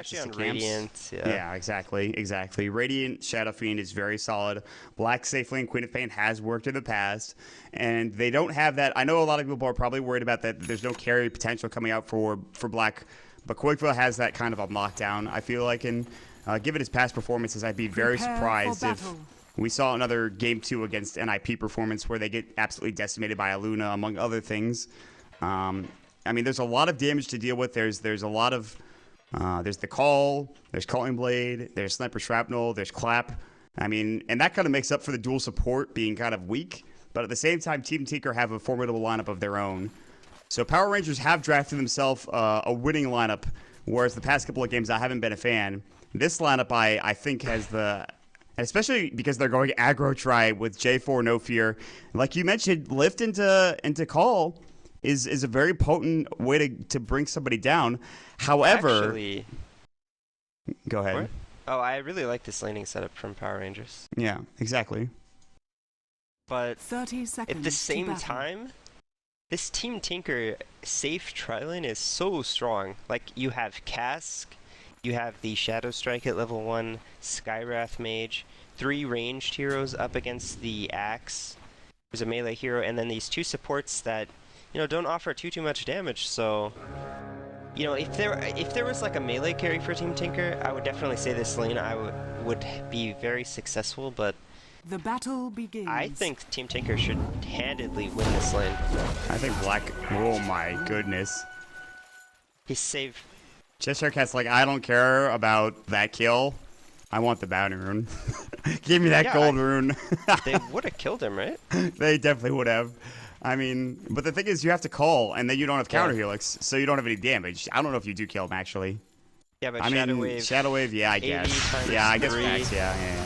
especially on the camps. Radiant. Yeah, exactly. Radiant Shadow Fiend is very solid. Black Safe Lane Queen of Pain has worked in the past, and they don't have that. I know a lot of people are probably worried about that. There's no carry potential coming out for Black, but Quakeville has that kind of a lockdown. I feel like, and given his past performances, I'd be very surprised if we saw another Game 2 against NIP performance where they get absolutely decimated by Aluna, among other things. I mean, there's a lot of damage to deal with. There's a lot of there's the call, there's Calling Blade, there's Sniper Shrapnel, there's Clap. I mean, and that kind of makes up for the dual support being kind of weak. But at the same time, Team Tinker have a formidable lineup of their own. So Power Rangers have drafted themselves a winning lineup, whereas the past couple of games I haven't been a fan. This lineup I think has the, especially because they're going aggro try with J4 No Fear. Like you mentioned, lift into call is a very potent way to bring somebody down. However, Actually, go ahead. what? Oh, I really like this laning setup from Power Rangers. Yeah, exactly. But 30 seconds at the to same battle. time, this Team Tinker safe tri-lane is so strong. Like, you have Cask, you have the Shadow Strike at level 1, Skywrath Mage, 3 ranged heroes up against the Axe, who's a melee hero, and then these 2 supports that, you know, don't offer too much damage. So, you know, if there was like a melee carry for Team Tinker, I would definitely say this lane would be very successful, but The battle begins. I think Team Tinker should handedly win this lane. I think Black, oh my goodness. He's saved. Cheshire Cat's like, I don't care about that kill. I want the bounty rune. Give me that Yeah, gold rune. They would have killed him, right? They definitely would have. I mean, but the thing is, you have to call, and then you don't have counter Yeah. helix, so you don't have any damage. I don't know if you do kill him, actually. Yeah, but I Shadow mean, Wave. Shadow Wave, yeah, I 80 guess. times Yeah, I guess 3. max, yeah.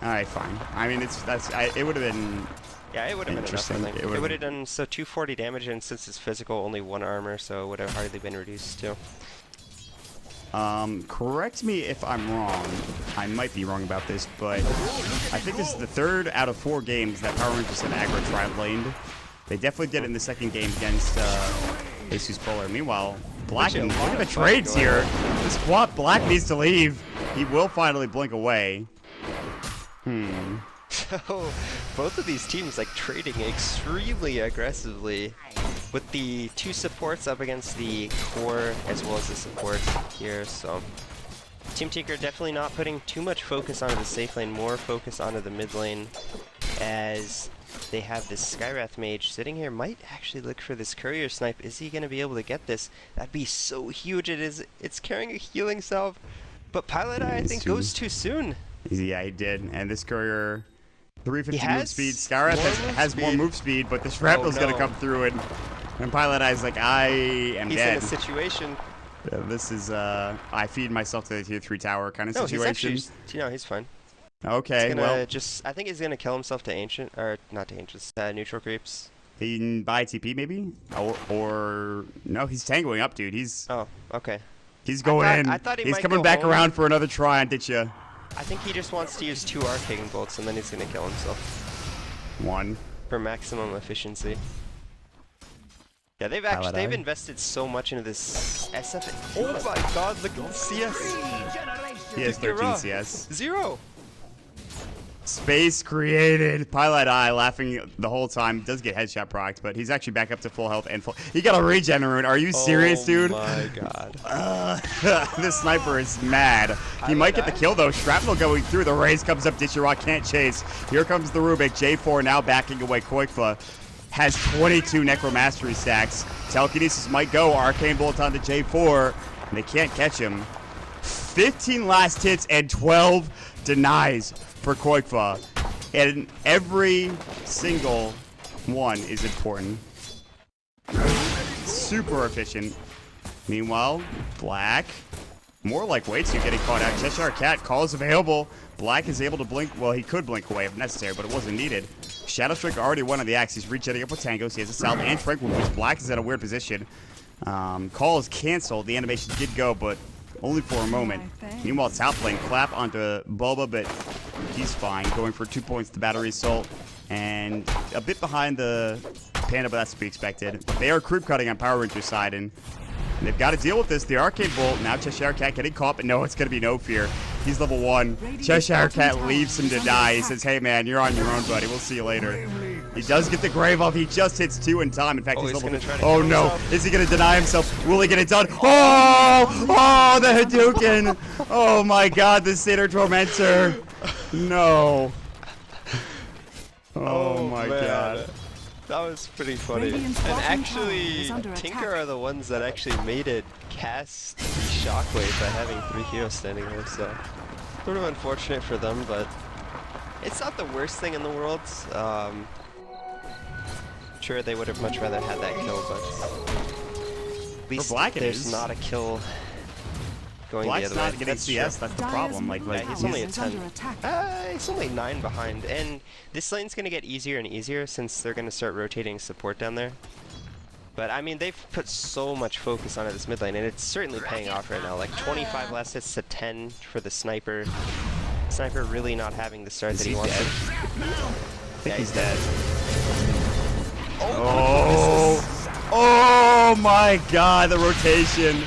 Alright, fine. I mean, it would have been... Yeah, it would have been enough, I Interesting. think. It It would've would have done, so 240 damage, and since it's physical, only 1 armor, so it would have hardly been reduced to. Correct me if I'm wrong. I might be wrong about this, but I think this is the 3rd out of 4 games that Power Rangers have aggro tri-laned. They definitely did it in the 2nd game against Jesus Polar. Meanwhile, Black, Actually, look a lot at the of fun trades going here. This squad, Black needs to leave. He will finally blink away. So, both of these teams, like, trading extremely aggressively with the 2 supports up against the core as well as the support here, so... Team Tinker definitely not putting too much focus onto the safe lane, more focus onto the mid lane, as they have this Skywrath Mage sitting here, might actually look for this courier snipe. Is he going to be able to get this? That'd be so huge. It's carrying a healing salve, but Pilot Eye, I think, goes too soon. Yeah, he did. And this courier, 350 He move has speed. Skywrath more has move more speed. move speed, but the shrapnel's going to no. come through it. And Pilot Eye's like, I am He's dead. in a situation. This is, I feed myself to the tier 3 tower kind of No, situation. he's actually, no, he's fine. Okay, He's gonna well, I think he's gonna kill himself to ancient, or not to ancients, neutral creeps. he can buy TP maybe? Or no, he's tangoing up, dude. He's Oh, okay. going in. I thought he He's might coming go back home. around for another try and ditch you. I think he just wants to use 2 arcane bolts and then he's gonna kill himself One. for maximum efficiency. Yeah, Pilot they've Eye. invested so much into this SF. Oh my God! Look at the CS. He has You're 13 raw. CS. 0. Space created. Pilot Eye laughing the whole time. Does get headshot procced, but he's actually back up to full health and full. He got a regen rune. Are you serious, dude? Oh my God. This sniper is mad. He might get the kill though. Shrapnel going through. The raise comes up. Ditchera can't chase. Here comes the Rubik. J4 now backing away. Koikfa has 22 Necromastery stacks. Telekinesis might go. Arcane Bolt onto J4. And they can't catch him. 15 last hits and 12 denies for Koikfa. And every single one is important. Super efficient. Meanwhile, Black, more like Waitsu getting caught out. Cheshire Cat calls available. Black is able to blink. Well, he could blink away if necessary, but it wasn't needed. Shadow Strike already won on the axe. He's regenerating up with Tangos. He has a salve and Tranquil, which Black is at a weird position. Call is canceled. The animation did go, but only for a moment. Meanwhile, top lane, Clap onto Boba, but he's fine. Going for 2 points to Battery Assault. And a bit behind the Panda, but that's to be expected. They are creep cutting on Power Rangers side, and They've got to deal with this. The Arcade Bolt. Now Cheshire Cat getting caught, but no, it's going to be no fear. He's level 1. Cheshire Cat leaves him to die. He says, hey, man, you're on your own, buddy. We'll see you later. He does get the Grave off. He just hits 2 in time. In fact, he's level 2. Oh, no. Himself. Is he going to deny himself? Will he get it done? Oh! Oh, the Hadouken. Oh, my God. The Sinner Tormentor. No. Oh, my man. God. That was pretty funny. And actually, Tinker are the ones that actually made it cast the Shockwave by having 3 heroes standing there, so sort of unfortunate for them, but it's not the worst thing in the world. Sure, they would have much rather had that kill, but at least there's not a kill going Black's the other way. not getting CS, that's the problem. Like he's only at 10. He's only 9 behind, and this lane's going to get easier and easier since they're going to start rotating support down there. But I mean, they've put so much focus onto this mid lane, and it's certainly paying off right now. Like 25 last hits to 10 for the sniper. Sniper really not having the start that he wants. I think he's dead. Oh my God, the rotation.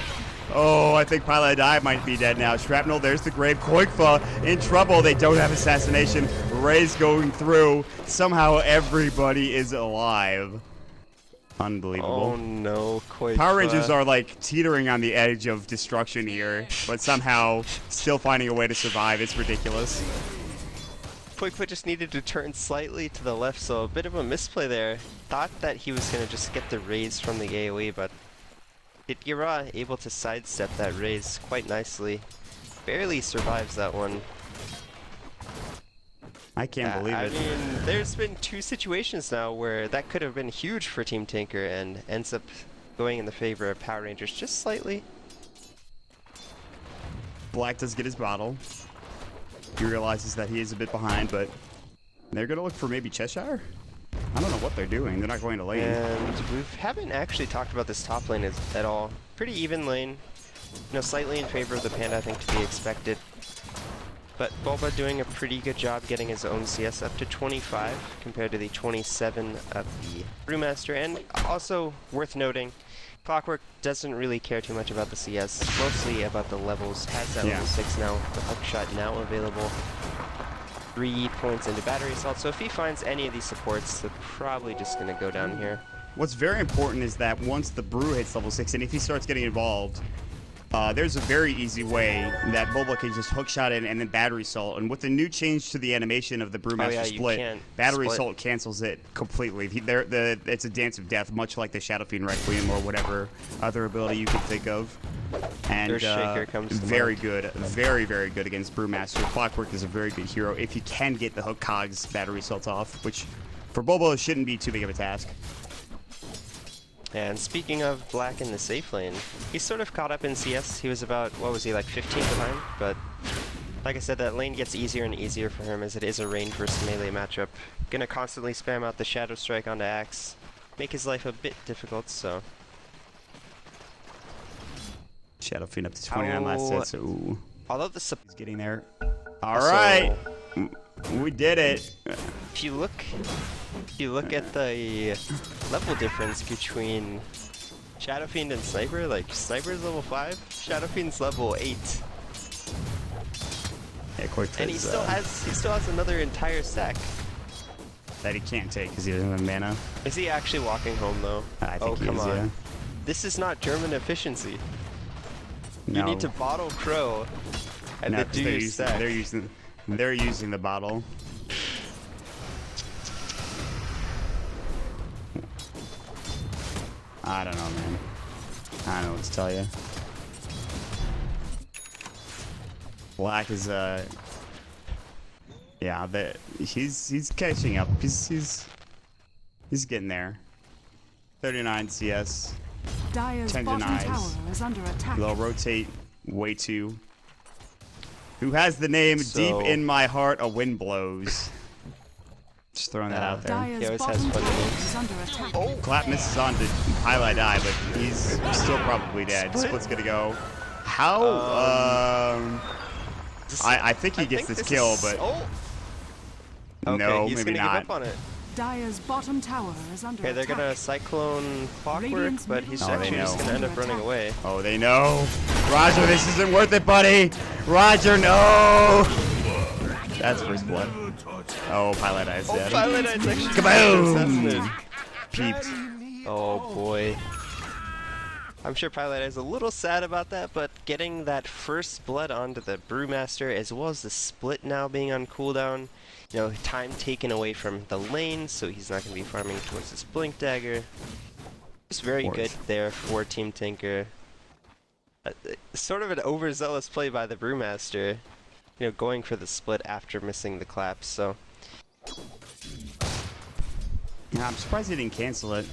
Oh, I think Pilot Die might be dead now. Shrapnel, there's the grave. Koikfa in trouble. They don't have assassination. Ray's going through. Somehow everybody is alive. Unbelievable. Oh no, Koikfa. Power Rangers are like teetering on the edge of destruction here, but somehow still finding a way to survive. It's ridiculous. Koikfa just needed to turn slightly to the left, so a bit of a misplay there. Thought that he was going to just get the raise from the AoE, but Ira able to sidestep that raise quite nicely. Barely survives that one. I can't believe it. I mean, there's been 2 situations now where that could have been huge for Team Tinker and ends up going in the favor of Power Rangers just slightly. Black does get his bottle. He realizes that he is a bit behind, but they're going to look for maybe Cheshire? I don't know what they're doing. They're not going to lane. And we haven't actually talked about this top lane at all. Pretty even lane. You know, slightly in favor of the Panda, I think, to be expected. But Bulba doing a pretty good job getting his own CS up to 25 compared to the 27 of the Brewmaster. And also worth noting, Clockwork doesn't really care too much about the CS, mostly about the levels. Has that level 6 now, the hookshot now available. 3 points into battery assault, so if he finds any of these supports, they're probably just going to go down here. What's very important is that once the Brew hits level 6, and if he starts getting involved, there's a very easy way that Bulba can just hookshot in and then battery assault. And with the new change to the animation of the Brewmaster split, battery assault cancels it completely. It's a dance of death, much like the Shadow Fiend Requiem or whatever other ability you can think of. And Shaker comes very good, very, very good against Brewmaster. Clockwork is a very good hero if you can get the hook cogs battery assault off, which for Bulba shouldn't be too big of a task. And speaking of Black in the safe lane, he's sort of caught up in CS. He was about, what was he, like 15 behind? But like I said, that lane gets easier and easier for him as it is a range versus melee matchup. Gonna constantly spam out the Shadow Strike onto Axe, make his life a bit difficult, so. Shadow Fiend up to 29 last hits. Ooh. Although the he's getting there. All right. We did it. If you look at the level difference between Shadow Fiend and Sniper, like Sniper's level 5, Shadow Fiend's level 8. Yeah, and he still has another entire stack that he can't take because he doesn't have mana. Is he actually walking home though? I think he come is, on. yeah. This is not German efficiency. No. You need to bottle Crow and then do your stack. They're using the bottle. I don't know, man. I don't know what to tell you. Black is yeah, he's catching up. He's getting there. 39 CS. 10 denies. They'll rotate way too. Who has the name Deep in My Heart a Wind Blows? Just throwing that out there. He always has fun names. Oh, Clap misses on to Highlight Die, but he's still probably dead. Split's gonna go. How? I think he gets this kill, but okay, no, he's maybe gonna not. give up on it. Dire's bottom tower is under Okay, they're attack. gonna Cyclone Clockwork, Radiant's but he's middle actually tower just is gonna end up under running attack. away. Oh, they know. Roger, this isn't worth it, buddy. Roger, no. That's first blood. Oh, Pilot Eye's dead. Pilot Eye's actually Kaboom! Peeped. Oh boy. I'm sure Pilot Eye's a little sad about that, but getting that first blood onto the Brewmaster, as well as the split now being on cooldown, you know, time taken away from the lane, so he's not going to be farming towards this Blink Dagger. It's very good there for Team Tinker. Sort of an overzealous play by the Brewmaster, you know, going for the split after missing the claps, so. Yeah, I'm surprised he didn't cancel it.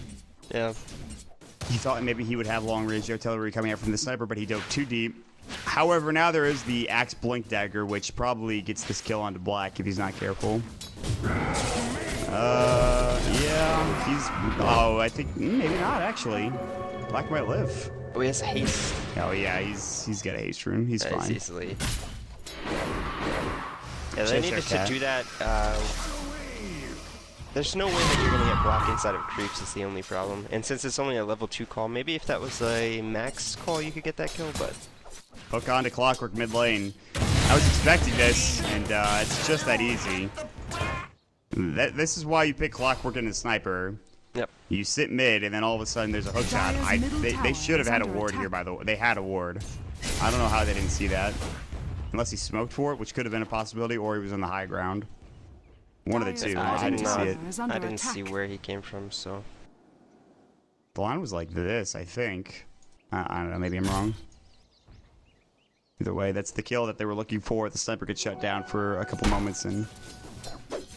Yeah. He thought maybe he would have long-range artillery coming out from the sniper, but he dove too deep. However, now there is the Axe Blink Dagger, which probably gets this kill onto Black if he's not careful. Yeah, he's... Oh, I think maybe not, actually. Black might live. Oh, he has haste. Oh, yeah, he's got a haste rune. He's Nice, fine. easily. Yeah, they Cheshire needed to Cat. do that. There's no way that you're gonna get Black inside of creeps is the only problem. And since it's only a level 2 call, maybe if that was a max call you could get that kill, but... Hook onto Clockwork mid lane. I was expecting this, and it's just that easy. This is why you pick Clockwork and the Sniper. Yep. You sit mid, and then all of a sudden there's a hook shot. They should have had a ward here, by the way. They had a ward. I don't know how they didn't see that. Unless he smoked for it, which could have been a possibility, or he was on the high ground. One of the two. I didn't see it. I didn't see where he came from, so... The line was like this, I think. I don't know, maybe I'm wrong. Either way, that's the kill that they were looking for. The sniper gets shut down for a couple moments, and...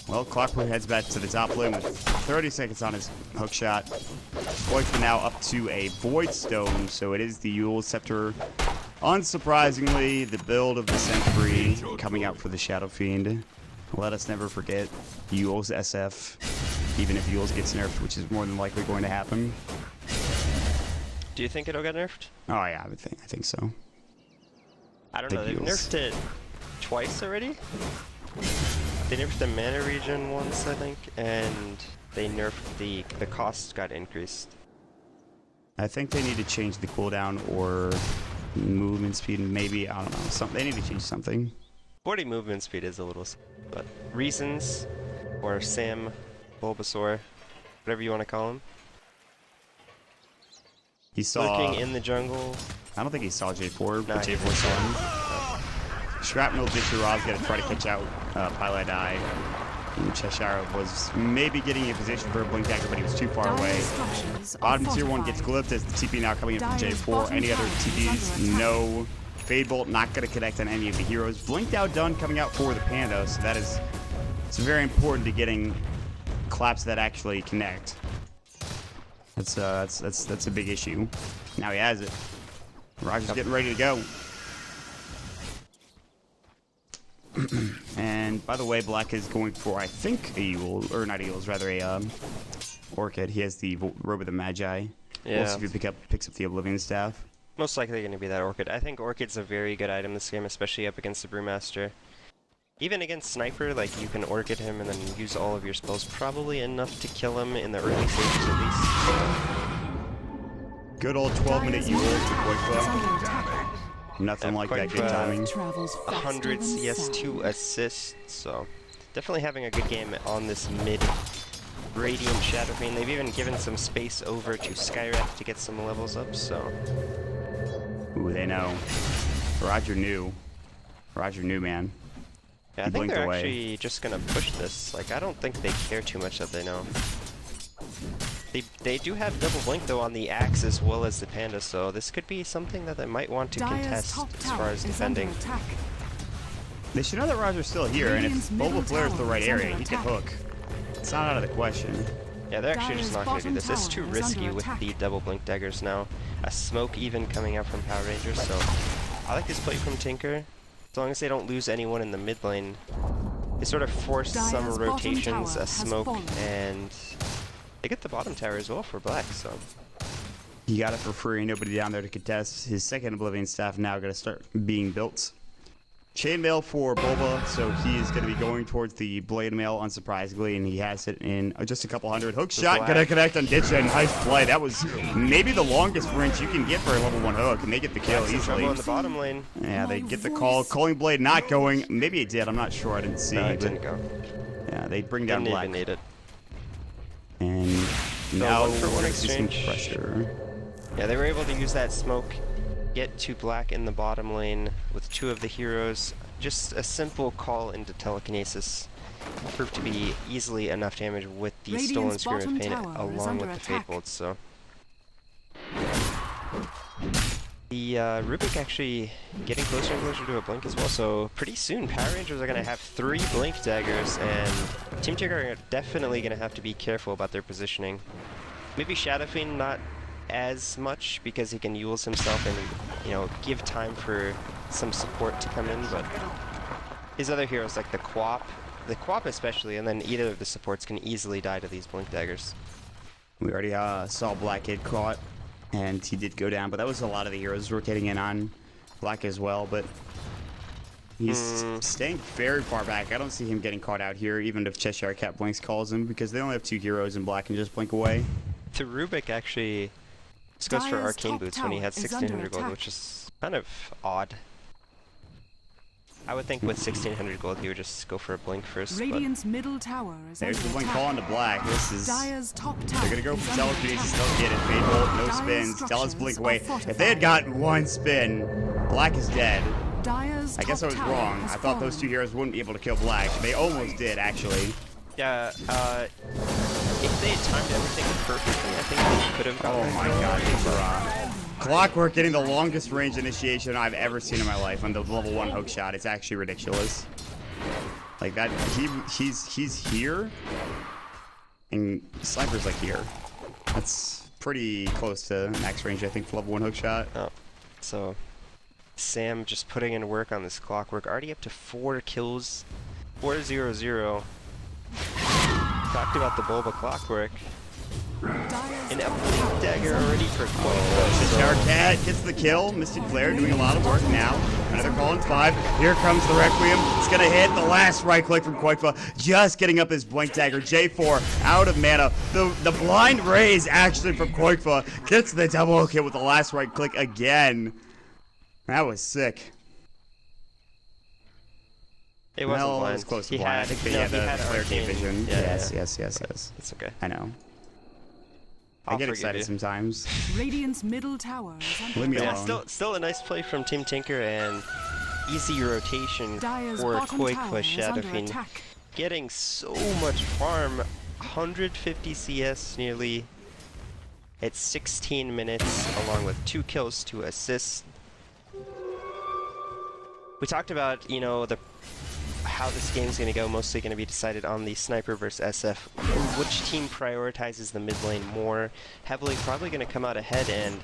Well, Clockwork heads back to the top lane with 30 seconds on his hook shot. Void's now up to a Void Stone, so it is the Yule Scepter. Unsurprisingly, the build of the Sentry coming out for the Shadow Fiend. Let us never forget Yule's SF, even if Yule's gets nerfed, which is more than likely going to happen. Do you think it'll get nerfed? Oh yeah, I think so. I don't Big know, they've Yules. nerfed it twice already? They nerfed the mana region once, I think, and they nerfed the cost got increased. I think they need to change the cooldown or movement speed, maybe, I don't know, they need to change something. 40 movement speed is a little, but Reasons, or Sam, Bulbasaur, whatever you want to call him. He saw... Lurking in the jungle. I don't think he saw J4, Nah, but he J4 saw him. Shrapnel Disharov's got to try to catch out Pilot Eye. And Cheshire was maybe getting in position for a Blink Dagger, but he was too far away. Bottom tier 1 gets glyphed as the TP now coming in from J4. Any other TPs? No. Fade Bolt not going to connect on any of the heroes. Blinked Out done coming out for the Panda, so that is it's very important to getting claps that actually connect. That's a big issue. Now he has it. Roger's getting ready to go. And by the way, Black is going for, I think, a Yule, or not Yules, rather a Orchid. He has the Robe of the Magi. Yeah. We'll see if he picks up the Oblivion Staff. Most likely going to be that Orchid. I think Orchid's a very good item this game, especially up against the Brewmaster. Even against Sniper, like, you can Orchid him and then use all of your spells. Probably enough to kill him in the early stages at least. Good old 12-minute Yule to Quick. Nothing like that. Good timing. 100 CS, 2 assists, so definitely having a good game on this mid Radiant Shadow Fiend. They've even given some space over to Skyreth to get some levels up, so... Ooh, they know. Roger knew. Roger knew, man. Yeah, I think they're actually just gonna push this. Like, I don't think they care too much that they know. They do have double blink though on the axe as well as the panda, so this could be something that they might want to contest as far as defending. They should know that Roger's still here, and if Boba Flare is the right area, he can hook. It's not out of the question. Yeah, they're actually just not going to do this. It's too risky with the double blink daggers now. A smoke even coming out from Power Rangers, so I like this play from Tinker. As long as they don't lose anyone in the mid lane. They sort of force some rotations, a smoke, and they get the bottom tower as well for Black, so... He got it for free, nobody down there to contest. His second Oblivion Staff now going to start being built. Chainmail for Bulba, so he is going to be going towards the Blade Mail, unsurprisingly, and he has it in just a couple hundred. Hook shot, gonna connect on Ditch, and nice play. That was maybe the longest wrench you can get for a level 1 hook, and they get the kill easily. Trouble in the bottom lane. Yeah, they get the call. Culling Blade not going. Maybe it did. I'm not sure. I didn't see. No, it didn't go. Yeah, they bring down Black. Didn't even need it. And now for one there's some exchange. pressure. Yeah, they were able to use that smoke, get to Black in the bottom lane with 2 of the heroes. Just a simple call into telekinesis proved to be easily enough damage with the stolen Scream of Pain along with the Fate Bolt, so. The Rubik actually getting closer and closer to a blink as well, so pretty soon Power Rangers are going to have 3 blink daggers, and Team Tinker are definitely going to have to be careful about their positioning. Maybe Shadow Fiend not as much because he can Yules himself and, you know, give time for some support to come in, but his other heroes like the Quap especially, and then either of the supports can easily die to these blink daggers. We already saw Black get caught, and he did go down, but that was a lot of the heroes rotating in on Black as well, but he's staying very far back. I don't see him getting caught out here, even if Cheshire Cat Blinks calls him, because they only have 2 heroes and Black can just blink away. The Rubik actually goes for Arcane Boots when he had 1600 gold, which is kind of odd. I would think with 1600 gold he would just go for a blink first. Radiant's middle tower is There's the under blink attack. call into Black. This is... Dire's top tower They're gonna go for is under telekinesis, attack. don't get it. Fade Bolt, no Dire's spins. Tell us structures blink are away. If they had fortified. gotten 1 spin, Black is dead. Dire's I guess I top was tower wrong. has I thought those 2 fallen. heroes wouldn't be able to kill Black. They almost did, actually. Yeah, if they had timed everything perfectly, I think they could have gotten Oh my god, it's Clockwork getting the longest range initiation I've ever seen in my life on the level 1 hook shot. It's actually ridiculous. Like that, he's here, and Sniper's like here. That's pretty close to max range, I think, for level 1 hook shot. Oh, so Sam just putting in work on this Clockwork, already up to 4 kills, 4-0-0. Talked about the Bulba Clockwork. An Blink Dagger already for quite Cheshire Cat gets the kill. Mystic Flare doing a lot of work now. Another call in 5. Here comes the Requiem. It's going to hit the last right click from Koikfa. Just getting up his Blink Dagger. J4 out of mana. The blind raise action from Koikfa gets the double kill with the last right click again. That was sick. It wasn't Well, blind. it was close to He blind. had, I think no, they had he had the Flare Arcane. vision. Yeah, Yes. It's okay. I know. I'll I get forgive excited you. sometimes. Radiant's middle tower is under Leave me attack. Yeah, alone. still a nice play from Team Tinker and easy rotation Dire's for bottom tower Koikfa is Shadow under Fiend. attack. Getting so much farm, 150 CS nearly. It's 16 minutes, along with 2 kills, 2 assists. We talked about, you know, how this game's going to go, mostly going to be decided on the Sniper versus SF. Which team prioritizes the mid lane more heavily, probably going to come out ahead, and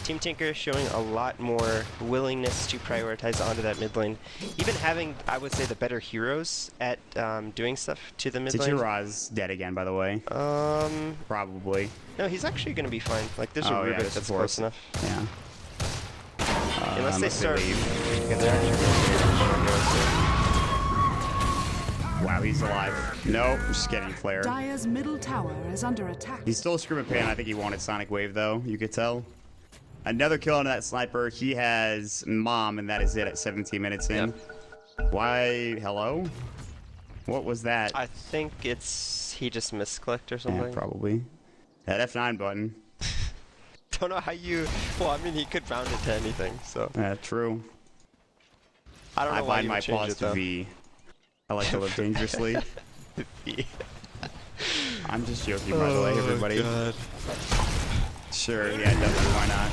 Team Tinker is showing a lot more willingness to prioritize onto that mid lane. Even having, I would say, the better heroes at doing stuff to the mid lane. Tichira's dead again, by the way. Probably. No, he's actually going to be fine. Like, there's a Rubik yes, that's of course. close enough. Yeah. Unless they start... leave. Yeah, they're actually going to Wow, he's alive. No, just getting Flare. Dire's middle tower is under attack. He's still a Scream of Pain. I think he wanted Sonic Wave, though. You could tell. Another kill on that Sniper. He has Mom, and that is it at 17 minutes in. Yep. Why? Hello? What was that? I think it's... he just misclicked or something. Yeah, probably. That F9 button. Don't know how you... Well, I mean, he could round it to anything, so... True. I don't know I why bind you my would change paws it, to though. V. I like to live dangerously. V. I'm just joking, by the way, everybody. God. Sure, yeah, definitely, why not?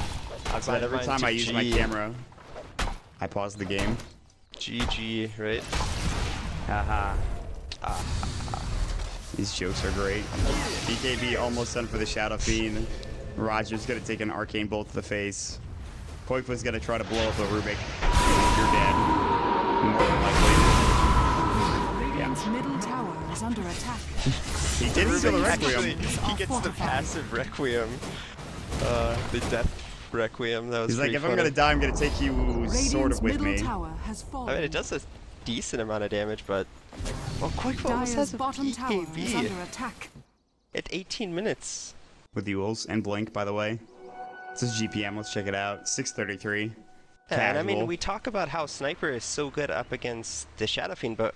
I've But every time I use my camera, I pause the game. GG, right? Haha. These jokes are great. BKB almost done for the Shadow Fiend. Roger's gonna take an Arcane Bolt to the face. Koikfa's gonna try to blow up a Rubik. You're dead. More than likely. Radiant's middle tower is under attack. He did steal the Actually, Requiem. he gets the passive Requiem. The death Requiem. That was He's like, pretty if I'm funny. gonna die, I'm gonna take you sort of with middle me. tower has fallen. I mean, it does a decent amount of damage, but Quake almost Dire's has a bottom tower is BKB under attack. at 18 minutes. With Yules and Blink, by the way. This is GPM. Let's check it out. 633. And I mean, Casual. we talk about how Sniper is so good up against the Shadow Fiend, but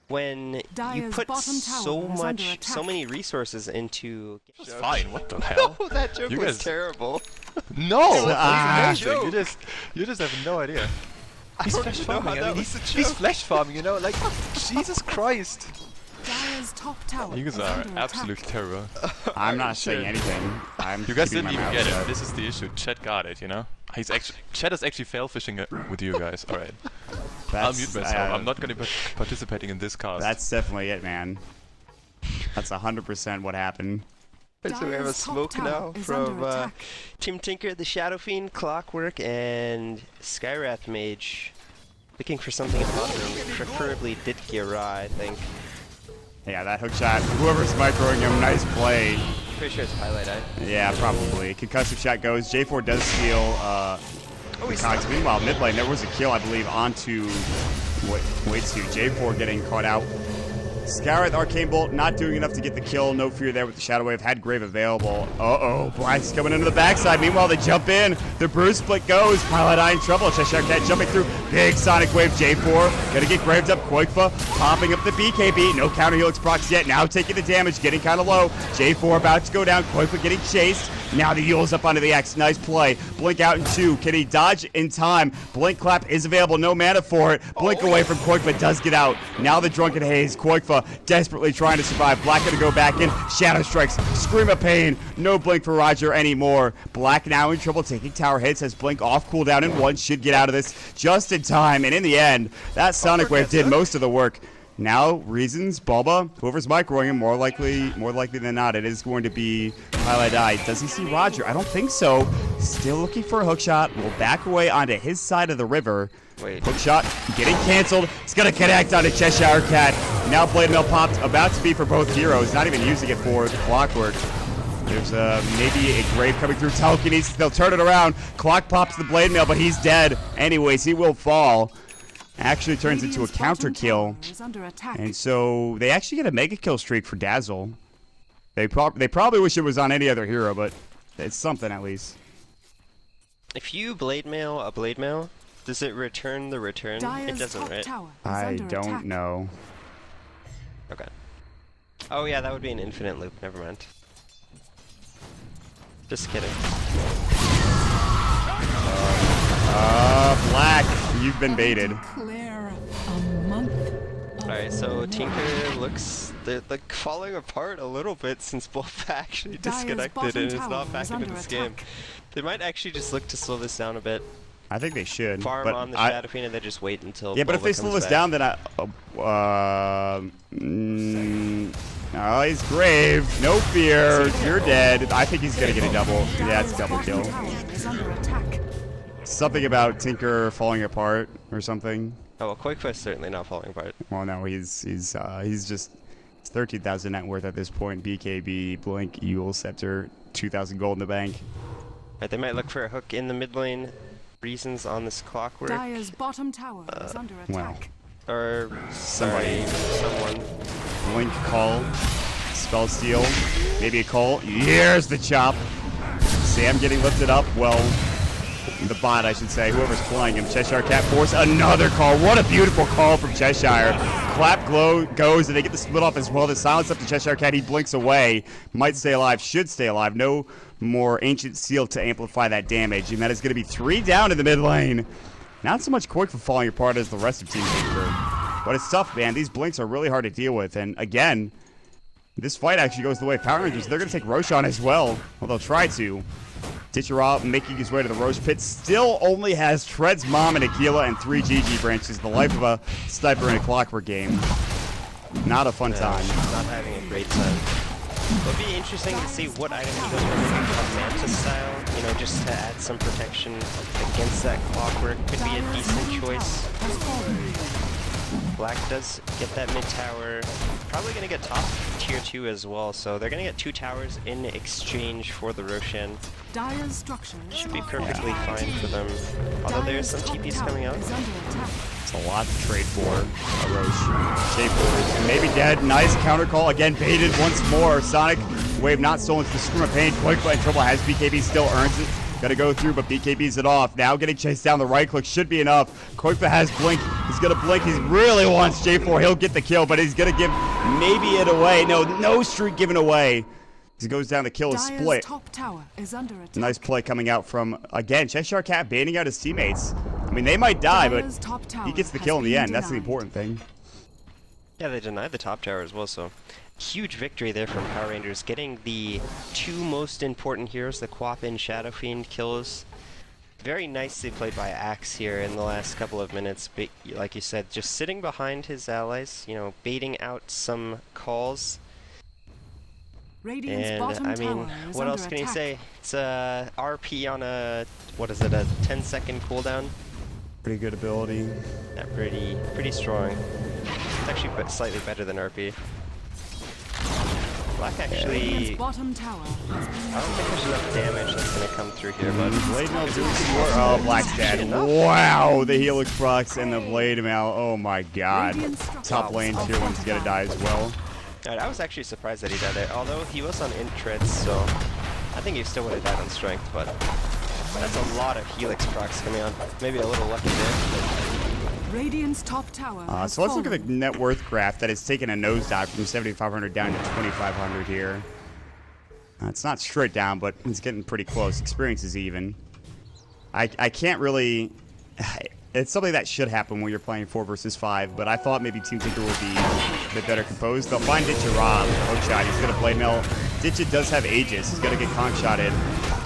when you Dire's put bottom tower so is under so attack. many resources into... It's fine. What the hell? Oh, that joke You was guys- terrible. No, Ah. that's amazing. You just have no idea. He's don't flash even know farming. how I mean, that was a he's joke. flash farming. You know, like Jesus Christ. Dire's top tower You guys is are under absolute attack. terror. I'm not saying anything. I'm You guys keeping didn't my even mouth get shut. it. This is the issue. Chat got it. You know. He's actually Chat is actually fail fishing with you guys. All right. I'll That's, mute myself. I'm not going to be participating in this cast. That's definitely it, man. That's 100% what happened. So we have a Dire's top smoke tower now is from under attack. Team Tinker, the Shadow Fiend, Clockwork, and Skywrath Mage. Looking for something in the bottom room, preferably Ditgira, I think. Yeah, that hook shot. Whoever's microing him, nice play. Pretty sure it's Pilot Eye. Yeah, probably. Concussive shot goes. J4 does steal the cogs. Meanwhile, mid lane, there was a kill, I believe, onto Waitsu. J4 getting caught out. Skywrath Arcane Bolt not doing enough to get the kill. No fear there with the Shadow Wave. Had Grave available. Uh-oh. Black's coming into the backside. Meanwhile, they jump in. The Bruise Split goes. Pilot Eye in trouble. Cheshire Cat jumping through. Big Sonic Wave. J4 gonna get graved up. Koikfa popping up the BKB. No counter helix procs yet. Now taking the damage. Getting kind of low. J4 about to go down. Koikfa getting chased. Now the Yule's up onto the X. Nice play. Blink out in 2. Can he dodge in time? Blink Clap is available. No mana for it. Blink away from Koikfa. Does get out. Now the Drunken Haze. Koikfa desperately trying to survive. Black gonna go back in. Shadow Strikes. Scream of pain. No Blink for Roger anymore. Black now in trouble. Taking tower hits. Has Blink off cooldown in 1. Should get out of this just in time. And in the end, that Sonic Wave did most of the work. Now, reasons, Bulba, whoever's microing him, more likely than not, it is going to be Pilot Eye. Does he see Roger? I don't think so. Still looking for a hook shot. Will back away onto his side of the river. Wait. Hook shot getting canceled. It's going to connect onto Cheshire Cat. Now Blade Mail popped, about to be for both heroes. Not even using it for the Clockwork. There's maybe a Grave coming through. Telekinesis, they'll turn it around. Clock pops the Blade Mail, but he's dead. Anyways, he will fall. Actually turns into a Radiant's counter bottom kill. tower is under attack. And so they actually get a mega kill streak for Dazzle. They probably wish it was on any other hero, but it's something at least. If you Blade Mail a Blade Mail, does it return the return? It Dire's doesn't, top right? tower is I under don't attack. know. Okay. Oh yeah, that would be an infinite loop. Never mind. Just kidding. Black, you've been baited. Declare a month. Alright, so Tinker looks they're like falling apart a little bit since both actually Dire's disconnected bottom and is tower not back is into under this game. attack. They might actually just look to slow this down a bit. I think they should. Farm but on the I- Shadow Fiend and then just wait until Yeah, but if Bulba they slow comes this back. down, then oh, he's Grave. No fear. You're dead. I think he's gonna get a double. Yeah, it's a double Dire's kill. bottom tower is under attack. Something about Tinker falling apart or something. Oh well, Quakeface certainly not falling apart. Well, no, he's just it's 13,000 net worth at this point. BKB, Blink, Yule Scepter, 2,000 gold in the bank. Right, they might look for a hook in the mid lane. Reasons on this Clockwork. Dire's bottom tower is under well. attack. Or Somebody. someone. Blink, call, spell steal, maybe a call. Here's the chop. Sam getting lifted up. Well, the bot, I should say. Whoever's playing him. Cheshire Cat force another call. What a beautiful call from Cheshire. Clap glow goes, and they get the split off as well. The silence up to Cheshire Cat. He blinks away. Might stay alive. Should stay alive. No more Ancient Seal to amplify that damage. And that is going to be 3 down in the mid lane. Not so much quick for falling apart as the rest of Team Tinker. But it's tough, man. These blinks are really hard to deal with. And again, this fight actually goes the way of Power Rangers. They're going to take Roshan as well. Well, they'll try to. Ditchera making his way to the Roche Pit. Still only has Tread's mom and Aquila and 3 GG branches. The life of a sniper in a Clockwork game. Not a fun time. Not having a great time. It'll be interesting to see what item he goes with a Manta style, you know, just to add some protection against that Clockwork. Could be a Dire's decent middle choice. tower has fallen. Black does get that mid tower. probably going to get top tier 2 as well, so they're going to get 2 towers in exchange for the Roshan. Dire's structures Should be are perfectly fortified. fine for them. Although there's some Dire's top TPs tower coming out. is under attack. It's a lot to trade for. Roche. J4 is maybe dead. Nice counter call. Again, baited once more. Sonic Wave not stolen to the Scream of Pain. Quick in trouble. Has BKB, still earns it. Gotta go through, but BKB's it off. Now getting chased down. The right click should be enough. Koifa has blink. He's gonna blink. He really wants J4. He'll get the kill, but he's gonna give maybe it away. No streak given away. He goes down, the kill is Dire's split. top tower is under attack. Nice play coming out from, again, Cheshire Cat baiting out his teammates. I mean, they might die, but Dire's top tower he gets the has kill in the been end. That's the denied. important thing. Yeah, they denied the top tower as well, so huge victory there from Power Rangers, getting the 2 most important heroes, the Quap and Shadow Fiend kills. Very nicely played by Axe here in the last couple of minutes, but like you said, just sitting behind his allies, you know, baiting out some calls. Radiant's And bottom I mean, tower is what under else can you attack. say? It's a RP on a, what is it, a 10-second cooldown? Pretty good ability. Yeah, pretty strong. It's actually slightly better than RP. Black actually, Radiant's bottom tower has been I don't think there's enough damage that's gonna come through here, but Blade Mail doing some work. Oh, Black's dead. Wow, the Helix procs and the Blade Mail. Oh my god. Top lane tier 1's gonna die as well. I was actually surprised that he died there, although he was on Intreds, so I think he still would have died on Strength, but that's a lot of Helix procs coming on. Maybe a little lucky there. Radiant's top tower. has So let's look at the fallen. net worth graph that has taken a nosedive from 7,500 down to 2,500 here. It's not straight down, but it's getting pretty close. Experience is even. I can't really... It's something that should happen when you're playing 4 versus 5, but I thought maybe Team Tinker would be a bit better composed. They'll find Ditcha Rob, hookshot. He's going to Blade Mail. Ditcha does have Aegis. He's going to get conk-shotted.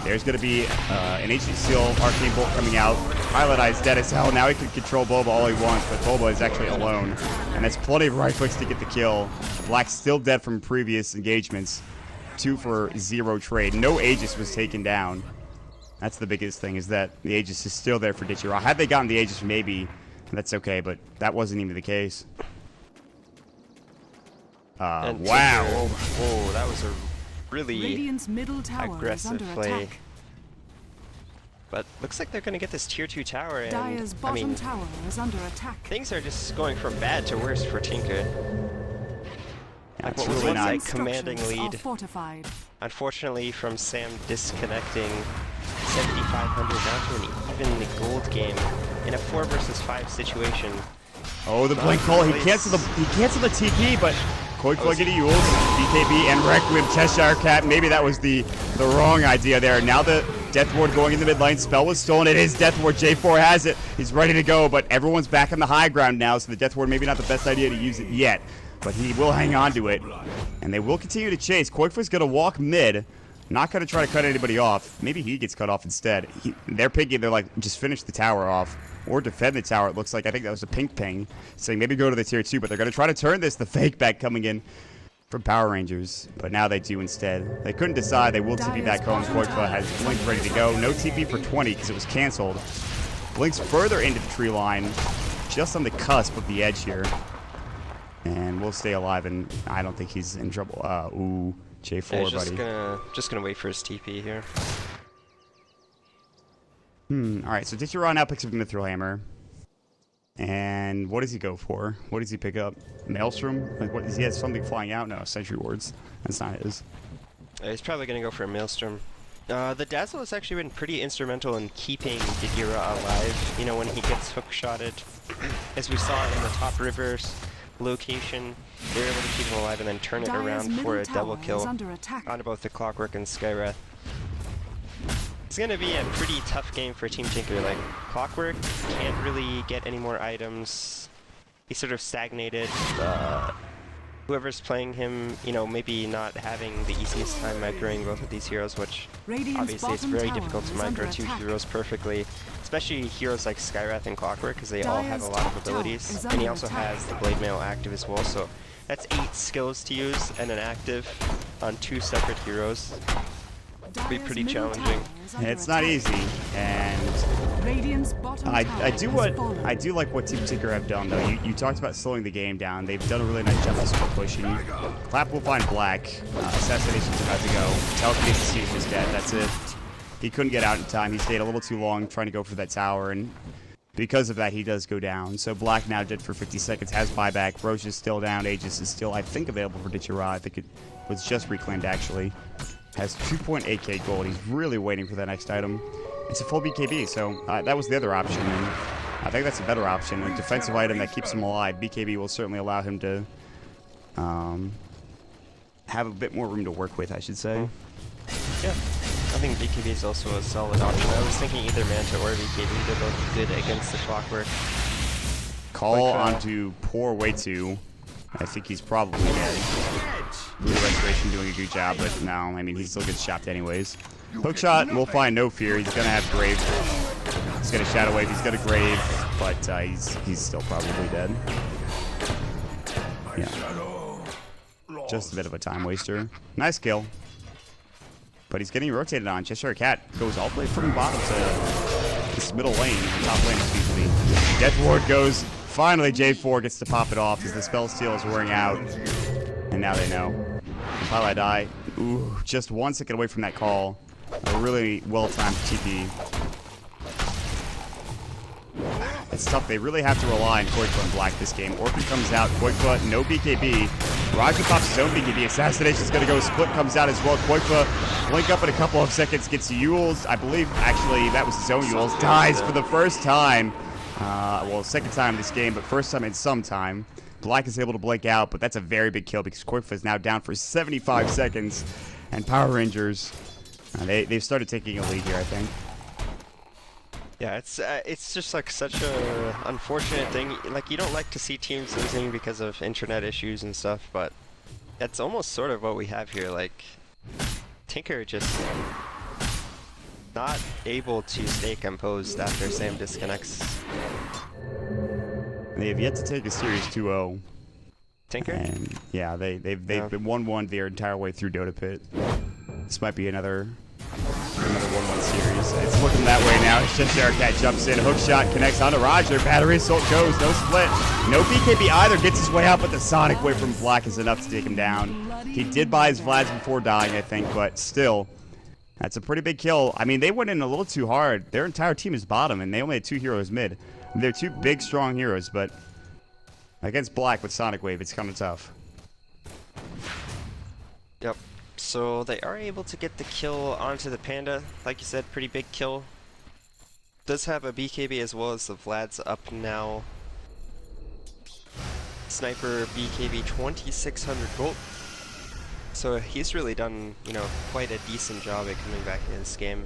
There's going to be an Ancient Seal Arcane Bolt coming out. Pilot Eye's dead as hell. Now he can control Boba all he wants, but Boba is actually alone. And that's plenty of right clicks to get the kill. Black's still dead from previous engagements. 2 for 0 trade. No Aegis was taken down. That's the biggest thing, is that the Aegis is still there for Ditchira. Had they gotten the Aegis, maybe that's okay, but that wasn't even the case. And Wow. Tinker, whoa, that was a really Radiant's middle tower is aggressive under play. attack. But looks like they're going to get this tier 2 tower, and Dire's I bottom mean, tower is under attack. things are just going from bad to worse for Tinker. Yeah, Like it's what was really once not. a commanding Structures are lead, fortified. unfortunately from Sam disconnecting 7,500 down to an even gold game in a 4 versus 5 situation. Oh, the blink call. He canceled the TP, but Koifa getting Yules, BKB, and Requiem, Cheshire Cat. Maybe that was the wrong idea there. Now the Death Ward going in the mid lane. Spell was stolen. It is Death Ward. J4 has it. He's ready to go, but everyone's back on the high ground now, so the Death Ward maybe not the best idea to use it yet. But he will hang on to it, and they will continue to chase. Koifa's going to walk mid. Not going to try to cut anybody off. Maybe he gets cut off instead. They're picking. They're like, just finish the tower off. Or defend the tower, it looks like. I think that was a pink ping. Saying maybe go to the tier 2, but they're going to try to turn this. The fake back coming in from Power Rangers. But now they do instead. They couldn't decide. They will TP back home. Koifa has Blink ready to go. No TP for 20 because it was canceled. Blink's further into the tree line. Just on the cusp of the edge here. And we'll stay alive, and I don't think he's in trouble. Ooh. J4, Yeah, he's buddy. just gonna wait for his TP here. Alright, so Ditchira now picks up a Mithril Hammer. And what does he go for? What does he pick up? Maelstrom? Like, what, does he have something flying out? No, Sentry Wards. That's not his. He's probably gonna go for a Maelstrom. The Dazzle has actually been pretty instrumental in keeping Didira alive. You know, when he gets hook-shotted, as we saw in the top rivers location, they were able to keep him alive and then turn it Dire's around for middle a double tower kill is under attack. onto both the Clockwork and Skywrath. It's gonna be a pretty tough game for Team Tinker. Like, Clockwork can't really get any more items. He's sort of stagnated. Whoever's playing him, you know, maybe not having the easiest time microing both of these heroes, which Radiant's obviously it's bottom very tower difficult to is under micro 2 attack. heroes perfectly, especially heroes like Skywrath and Clockwork, because they all have a Dire's lot of top tower abilities. is And he under also attack. has the Blade Mail active as well, so that's 8 skills to use and an active on 2 separate heroes. Be Dire's pretty middle challenging. tower is under It's not attack. easy, and Radiant's bottom I tower do has fallen. I do like what Team Tinker have done though. You talked about slowing the game down. They've done a really nice job of split pushing. Clap will find Black. Assassination's about to go. Telekinesis is just dead. That's it. He couldn't get out in time. He stayed a little too long trying to go for that tower, and because of that, he does go down. So Black now dead for 50 seconds, has buyback. Roche is still down. Aegis is still, I think, available for Ditchera. I think it was just reclaimed, actually. Has 2.8k gold. He's really waiting for that next item. It's a full BKB, so that was the other option, and I think that's a better option. A defensive item that keeps him alive. BKB will certainly allow him to have a bit more room to work with, I should say. Yeah. I think BKB is also a solid option. I was thinking either Manta or BKB. They're both good against the clockwork. Call onto poor Way2. I think he's probably dead. Blue Restoration doing a good job, but no, I mean, he still gets chopped anyways. Hookshot will find no fear. He's gonna have Grave. He's got a Shadow Wave. He's got a Grave, but he's still probably dead. Yeah. Just a bit of a time waster. Nice kill. But he's getting rotated on. Cheshire Cat goes all the way from bottom to this middle lane, top lane, excuse me. Death Ward goes. Finally, J4 gets to pop it off as the spell steal is wearing out. And now they know. While I die, ooh, just 1 second away from that call. A really well-timed TP. It's tough. They really have to rely on Koikwa and Black this game. Orchid comes out. Koikwa, no BKB. Roger pops his own BKB. Assassination's going to go. Split comes out as well. Koikwa, blink up in a couple of seconds, gets Yules. I believe, actually, that was his own Yules. Dies for the first time. Well, second time in this game, but first time in some time. Black is able to blink out, but that's a very big kill because Koikwa is now down for 75 seconds. And Power Rangers, they've started taking a lead here, I think. Yeah, it's just like such a unfortunate thing. Like, you don't like to see teams losing because of internet issues and stuff, but that's almost sort of what we have here. Like, Tinker just not able to stay composed after Sam disconnects. They have yet to take a series 2-0. Tinker? And yeah, they've been 1-1 their entire way through Dota Pit. This might be another 1-1 series. It's looking that way now. Cheshire Cat jumps in. Hook shot connects onto Roger. Battery assault goes. No split. No BKB either. Gets his way out, but the Sonic wave from Black is enough to take him down. He did buy his Vlads before dying, I think, but still, that's a pretty big kill. I mean, they went in a little too hard. Their entire team is bottom, and they only had 2 heroes mid. They're 2 big, strong heroes, but against Black with Sonic Wave, it's kind of tough. Yep. So they are able to get the kill onto the Panda. Like you said, pretty big kill. Does have a BKB as well as the Vlad's up now. Sniper BKB 2600 gold. So he's really done, you know, quite a decent job at coming back into this game.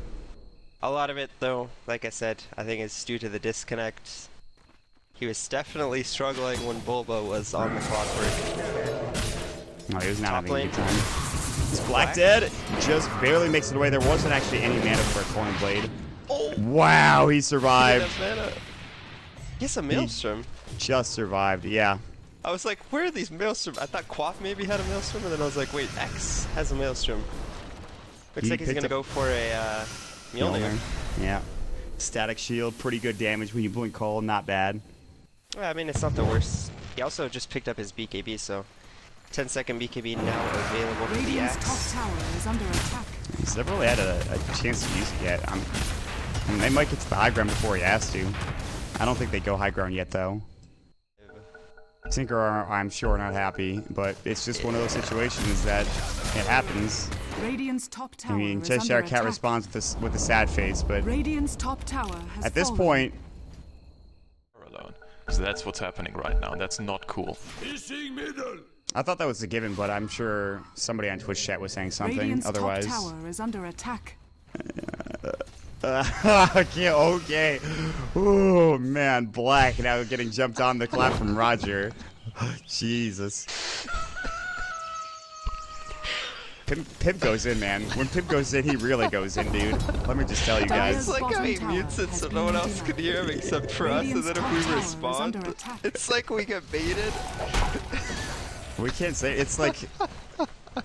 A lot of it, though, like I said, I think is due to the disconnect. He was definitely struggling when Bulba was on the clockwork. No, he was not Top having a lane. good time. It's Black dead. Just barely makes it away. There wasn't actually any mana for a Thorn Blade. Oh! Wow, he survived. He has a Maelstrom. Just survived, yeah. I was like, where are these Maelstrom? I thought Quaff maybe had a Maelstrom, and then I was like, wait, X has a Maelstrom. Looks like he's gonna go for a Mjolnir. Yeah. Static Shield, pretty good damage when you blink call, not bad. Well, I mean, it's not the worst. He also just picked up his BKB, so 10-second BKB now available for the Radiant's top Axe. tower is under attack. He's never really had a chance to use it yet. I mean, they might get to the high ground before he has to. I don't think they go high ground yet, though. Tinker are, I'm sure, not happy, but it's just one of those situations that it happens. Radiant's top tower I mean, is Cheshire under Cat attack. responds with a sad face, but Radiant's top tower has at this fallen. point, Alone. So that's what's happening right now. That's not cool. I thought that was a given, but I'm sure somebody on Twitch chat was saying something Radiant's otherwise. top tower is under attack. Okay. Oh man, Black now getting jumped on the clap from Roger. Jesus. Pip goes in, man. When Pip goes in, he really goes in, dude. Let me just tell you It's guys. like how he Bottom tower mutes it has so been no one else denied. can hear him except for us, and Radiant's then top if we tower is respond, under attack. it's like we get baited. We can't say it's like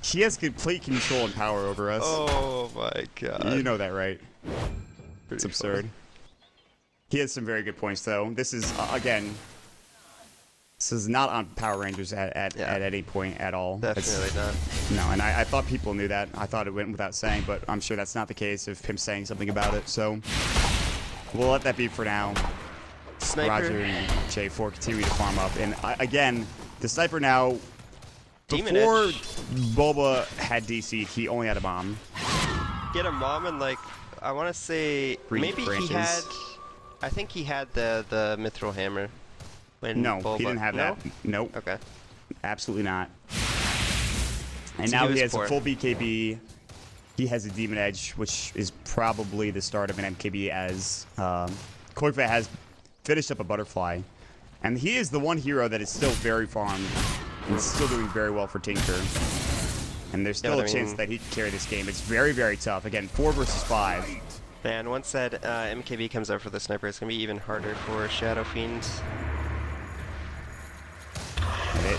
he has complete control and power over us. Oh my god. You know that, right? Pretty It's absurd. He has some very good points, though. This is, again, this is not on Power Rangers at any point at all. Definitely not. No, and I thought people knew that. I thought it went without saying, but I'm sure that's not the case of him saying something about it. So we'll let that be for now. Sniper. Roger and J4 continue to farm up. And again, the Sniper now, Demon before Edge. Bulba had DC'd, he only had a bomb. He had a bomb and like, I want to say, Three maybe branches. he had, I think he had the Mithril Hammer. When No, Bulba, he didn't have that. Nope. Okay. Absolutely not. And So now he he was has a poor. full BKB. He has a Demon Edge, which is probably the start of an MKB as Koikva has finished up a Butterfly. And he is the one hero that is still very farmed and still doing very well for Tinker. And there's still but a I chance mean- that he can carry this game. It's very, very tough. Again, 4 versus 5. Man, once that MKB comes out for the Sniper, it's going to be even harder for Shadow Fiend.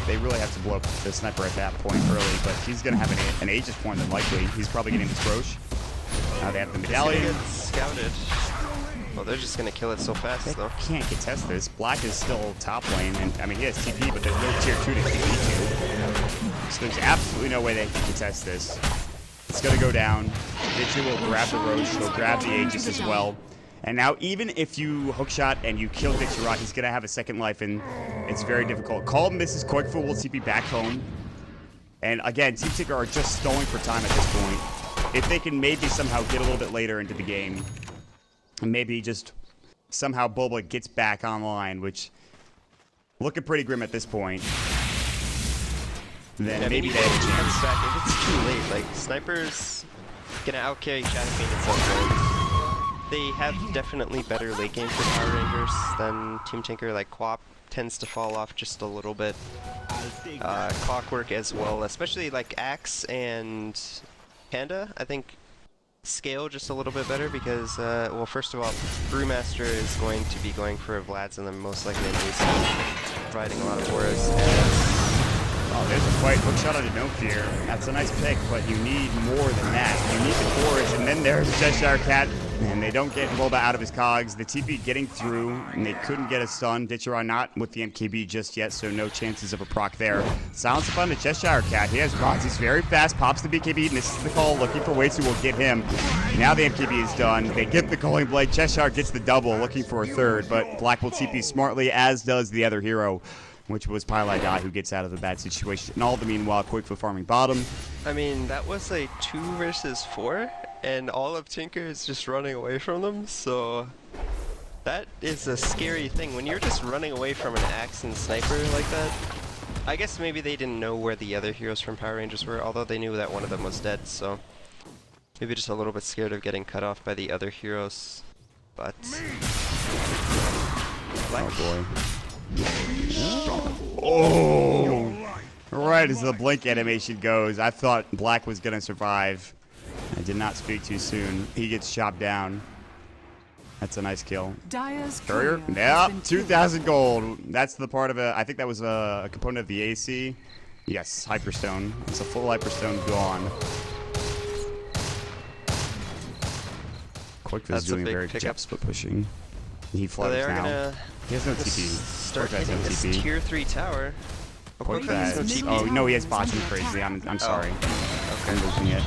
They really have to blow up the Sniper at that point early, but he's going to have an Aegis point unlikely. He's probably getting this Roche. Now they have the He's going to Medallion. get scouted. Well, they're just going to kill it so fast, They though. can't contest this. Black is still top lane, and I mean, he has TP, but there's no tier 2 to TP to. So there's absolutely no way they can contest this. It's going to go down. Ditcher will grab the Roche, he'll grab the Aegis as well. And now, even if you hookshot and you kill Dixierock, he's going to have a second life, and it's very difficult. Call misses, Koikfu will TP back home. And again, Team Tinker are just stalling for time at this point. If they can maybe somehow get a little bit later into the game, and maybe just somehow Bulba gets back online, which looking pretty grim at this point, then Yeah, maybe maybe they have a he comes chance. back. If it's too late, like, Sniper's going to outcarry Shadow Fiend at some point. They have definitely better late game for Power Rangers than Team Tinker. Like, Quap tends to fall off just a little bit. Clockwork as well, especially like Axe and Panda, I think scale just a little bit better because, well, first of all, Brewmaster is going to be going for Vlad's and then most likely an AC, providing a lot of auras. Oh, there's a fight. Hookshot out of No Fear. That's a nice pick, but you need more than that. You need the chorus, and then there's Cheshire Cat, and they don't get Bulba out of his cogs. The TP getting through, and they couldn't get a stun. Ditcheron not with the MKB just yet, so no chances of a proc there. Silence upon the Cheshire Cat. He has rods. He's very fast. Pops the BKB, misses the call. Looking for Waitsu will get him. Now the MKB is done. They get the Culling Blade. Cheshire gets the double, looking for a third, but Black will TP smartly, as does the other hero, which was Pilai Dai, who gets out of the bad situation. And all the meanwhile, Quick for farming bottom. I mean, that was a 2 versus 4, and all of Tinker is just running away from them, so that is a scary thing. When you're just running away from an Axe and Sniper like that, I guess maybe they didn't know where the other heroes from Power Rangers were, although they knew that one of them was dead, so maybe just a little bit scared of getting cut off by the other heroes, but... Black. Oh, boy. Oh! Right as the blink animation goes, I thought Black was going to survive. I did not speak too soon. He gets chopped down. That's a nice kill. Dyer's Courier? courier Yeah, has been 2,000 gold. That's the part of it. I think that was a component of the AC. Yes, Hyperstone. It's a full Hyperstone gone. Quick is That's a doing a big very good pickup. job split pushing. He So they flutters are now. gonna He has no TP. start Quick has no hitting this TP. tier 3 tower. Oh, Quick Quick has no has, TP. oh no, he has botching crazy. I'm sorry. I'm losing it.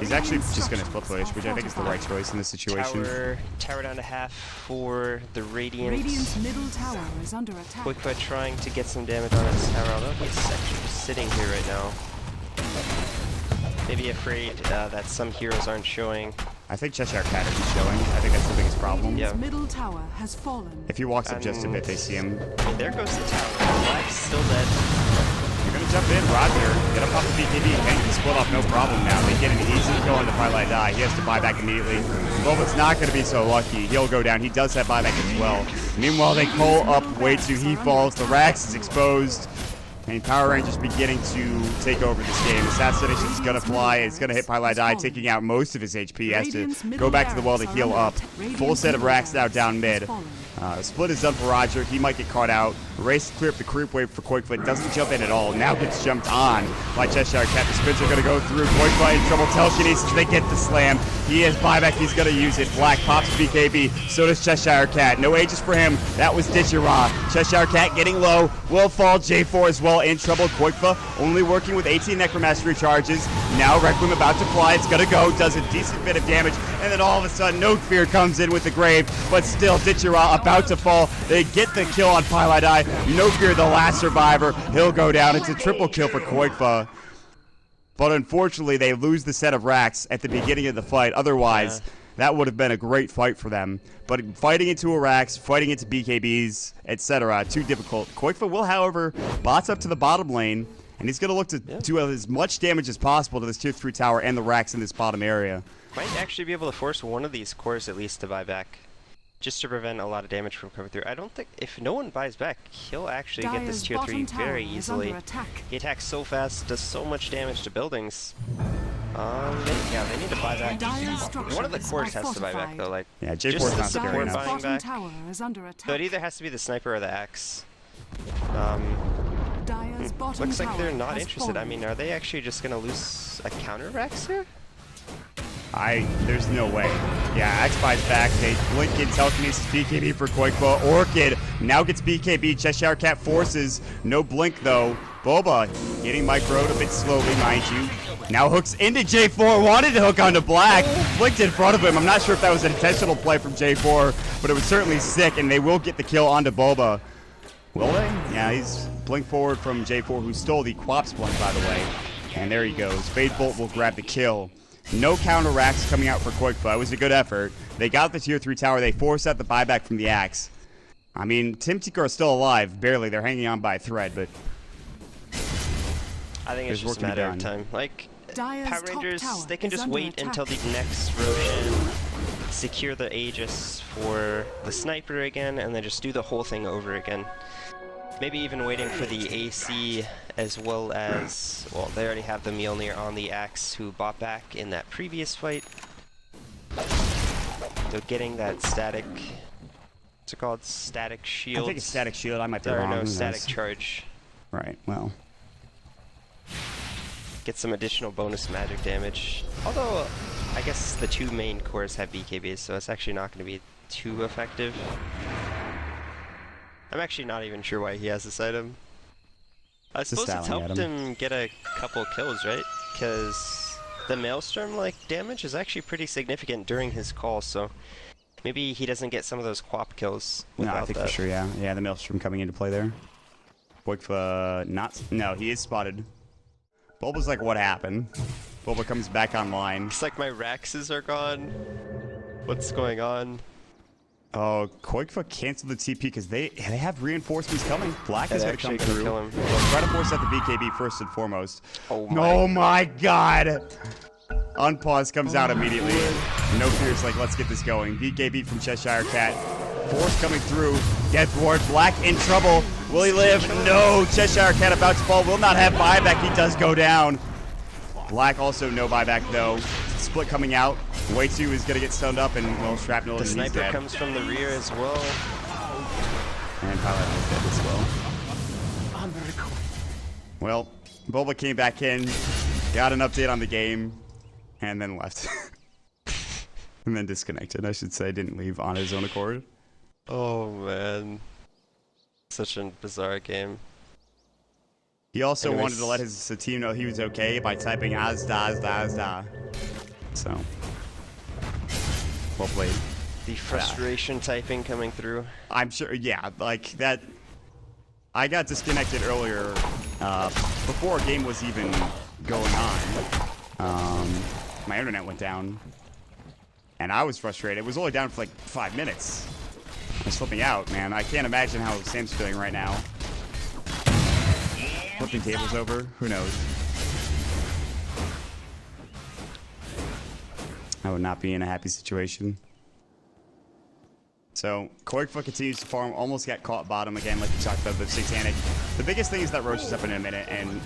He's actually just gonna split push, which I think is the right choice in this situation. Tower down to half for the Radiant. Radiant's middle tower is under attack. Quick trying to get some damage on his tower, although he's actually just sitting here right now. Maybe afraid that some heroes aren't showing. I think Cheshire Cat isn't showing. I think that's the biggest problem. Yeah. Radiant's middle tower has fallen. If he walks up just a bit, they see him. There goes the tower. Black's still dead. You're gonna jump in, Roger. Get up off the BKB. Ken can split off, no problem now. They get an easy kill into Pilai Dai. He has to buy back immediately. Bulba's not gonna be so lucky. He'll go down. He does have buyback as well. Meanwhile, they call up Waitsu. He falls. The Rax is exposed. And Power Rangers beginning to take over this game. Assassination is going to fly. It's going to hit Pilai Dai, taking out most of his HP. He has to go back to the wall to heal up. Full set of racks now down mid. Split is done for Roger. He might get caught out. Race to clear up the creep wave for Koikfoot. Doesn't jump in at all. Now gets jumped on by Cheshire Cat. The spins are going to go through. Koikfoot in trouble. Telekinesis. They get the slam. He has buyback. He's going to use it. Black pops BKB. So does Cheshire Cat. No ages for him. That was Ditchera. Cheshire Cat getting low. Will fall. J4 as well in trouble. Koikfoot only working with 18 Necromastery charges. Now Requiem about to fly. It's going to go. Does a decent bit of damage. And then all of a sudden, No Fear comes in with the grave. But still, Ditchera about to fall. They get the kill on Pylai. No Fear, the last survivor. He'll go down. It's a triple kill for Koikfa. But unfortunately, they lose the set of racks at the beginning of the fight. Otherwise, that would have been a great fight for them. But fighting into a racks, fighting into BKBs, etc., too difficult. Koikfa will, however, bots up to the bottom lane. And he's going to look to do as much damage as possible to this tier 3 tower and the racks in this bottom area. Might actually be able to force one of these cores at least to buy back, just to prevent a lot of damage from coming through. I don't think, if no one buys back, he'll actually get this tier 3 very easily. He attacks so fast, does so much damage to buildings. They need to buy back. One of the cores has to buy back though, like, J4's just the not support scary buying back. So it either has to be the sniper or the axe. Looks like they're not interested. I mean, are they actually just gonna lose a counter Rex here? There's no way. Yeah, Axe buys back. They blink in telekinesis BKB for Koikfa. Orchid now gets BKB. Cheshire Cat forces. No blink though. Boba getting microed a bit slowly, mind you. Now hooks into J4. Wanted to hook onto Black. Blinked in front of him. I'm not sure if that was an intentional play from J4, but it was certainly sick, and they will get the kill onto Boba. Will they? Yeah, he's blinked forward from J4, who stole the Quaps blink, by the way. And there he goes. Fade Bolt will grab the kill. No counter racks coming out for Koikfa. It was a good effort. They got the tier 3 tower. They forced out the buyback from the axe. I mean, Tim Tinker are still alive, barely. They're hanging on by a thread, but I think it's just a matter of time. Like, Power Rangers, they can just wait until the next Roshan, secure the Aegis for the sniper again, and then just do the whole thing over again. Maybe even waiting for the AC as well as, well, they already have the Mjolnir on the axe who bought back in that previous fight. So getting that static, what's it called? Static shield? I think it's static shield. I might be wrong. No, static charge. Right, well. Get some additional bonus magic damage. Although, I guess the two main cores have BKBs, so it's actually not going to be too effective. I'm actually not even sure why he has this item. I suppose it's helped him get a couple kills, right? Because the Maelstrom-like damage is actually pretty significant during his call, so maybe he doesn't get some of those Quap kills without that. No, I think for sure, yeah. Yeah, the Maelstrom coming into play there. No, he is spotted. Bulba's like, what happened? Bulba comes back online. It's like my Raxes are gone. What's going on? Oh, Koikfa canceled the TP because they have reinforcements coming. Black is going to come through. Kill him. They'll try to force out the BKB first and foremost. Oh my god! Unpause comes out immediately. No Fear's like, let's get this going. BKB from Cheshire Cat. Force coming through. Death Ward. Black in trouble. Will he live? No. Cheshire Cat about to fall. Will not have buyback. He does go down. Black also no buyback though. Split coming out. Way2 is going to get stunned up and, well, shrapnel. The sniper comes from the rear as well. And Pilot is dead as well. Well, Bulba came back in, got an update on the game, and then left. And then disconnected, I should say. Didn't leave on his own accord. Oh, man. Such a bizarre game. He also wanted to let his team know he was okay by typing Azda. So, well played. The frustration typing coming through. I'm sure, yeah, like that. I got disconnected earlier before a game was even going on. My internet went down, and I was frustrated. It was only down for like 5 minutes. It's flipping out, man. I can't imagine how Sam's feeling right now. Flipping tables over, who knows? I would not be in a happy situation. So, Koikfa continues to farm, almost got caught bottom again, like we talked about, the Satanic. The biggest thing is that Roche is up in a minute, and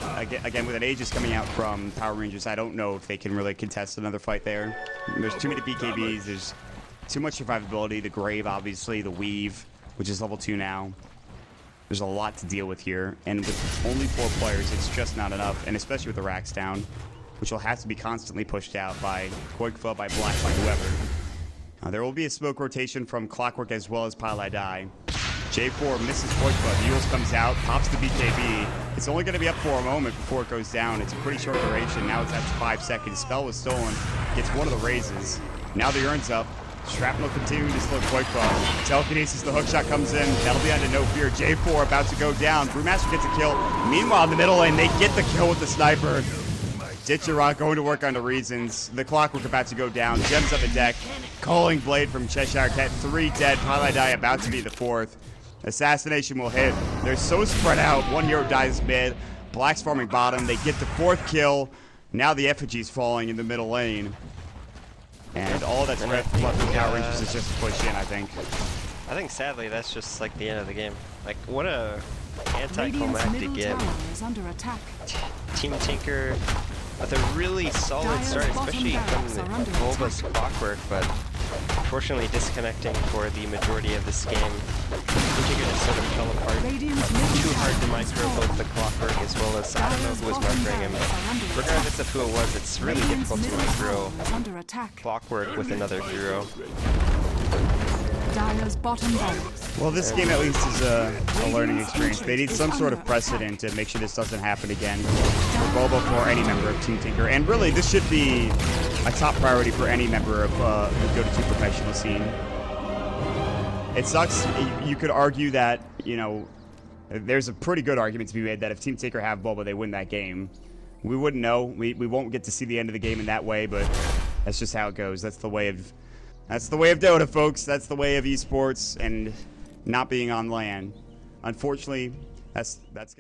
again, with an Aegis coming out from Power Rangers, I don't know if they can really contest another fight there. There's too many BKBs, there's too much survivability, the Grave, obviously, the Weave. which is level 2 now. There's a lot to deal with here, and with only 4 players, it's just not enough, and especially with the racks down, which will have to be constantly pushed out by Koikfa, by Black, by whoever. There will be a smoke rotation from Clockwork as well as Paladai. J4 misses Koikfa, the Eul's comes out, pops the BKB. It's only going to be up for a moment before it goes down. It's a pretty short duration. Now it's at 5 seconds. Spell was stolen. Gets one of the raises. Now the Urn's up. Shrapnel continuing to slow Koikfa. Telekinesis, the hookshot comes in. That'll be under no fear. J4 about to go down. Brewmaster gets a kill. Meanwhile, in the middle lane, they get the kill with the sniper. Ditcherot going to work on the reasons. The Clockwork about to go down. Gems on the deck. Calling Blade from Cheshire Cat. 3 dead. Paladai about to be the 4th. Assassination will hit. They're so spread out. One hero dies mid. Black's farming bottom. They get the 4th kill. Now the effigy's falling in the middle lane. And all that's left for Power Rangers is just to push in, I think. I think sadly that's just like the end of the game. Like what a anticlimactic game. Team Tinker with a really solid start, especially from Volva's Clockwork, but unfortunately disconnecting for the majority of this game. Team Tinker just sort of fell apart. Too hard to micro both the Clockwork as well as I don't know who was microing him, but regardless of who it was, it's really difficult to micro Clockwork with another hero. Well, this game at least is a learning experience. They need some sort of precedent to make sure this doesn't happen again for Bobo, for any member of Team Tinker. And really, this should be a top priority for any member of the Dota 2 professional scene. It sucks. You could argue that, you know, there's a pretty good argument to be made that if Team Tinker have Bobo, they win that game. We wouldn't know. We won't get to see the end of the game in that way, but that's just how it goes. That's the way of Dota, folks. That's the way of esports and not being on LAN. Unfortunately, that's